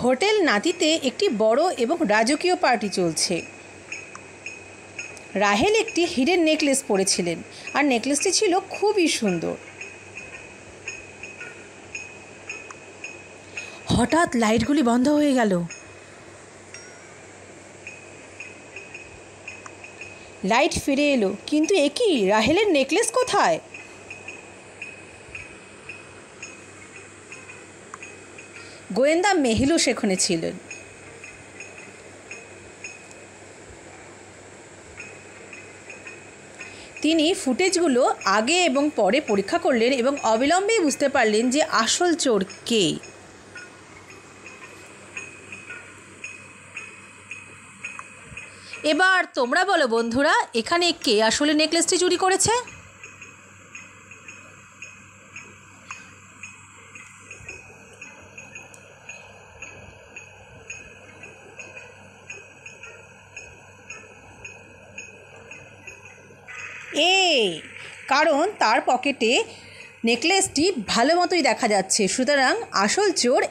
Hotel নাতিতে একটি বড় এবং রাজকীয় পার্টি চলছে। রাহেল একটি হিডেন নেকলেস পরেছিলেন আর নেকলেসটি ছিল খুবই সুন্দর। হঠাৎ লাইটগুলি বন্ধ হয়ে গেল। লাইট ফিরে এলো, কিন্তু এ কি, রাহেলের নেকলেস কোথায়? গোয়েন্দা মেহিলও সেখানে ছিলেন। তিনি ফুটেজগুলো আগে এবং পরে পরীক্ষা করলেন এবং অবিলম্বেই বুঝতে পারলেন যে আসল চোর কে। এবার তোমরা বলো বন্ধুরা, এখানে কে আসলে নেকলেসটি চুরি করেছে? কারণ তার পকেটে নেকলেসটি ভালো মতোই দেখা যাচ্ছে, সুতরাং আসল চোর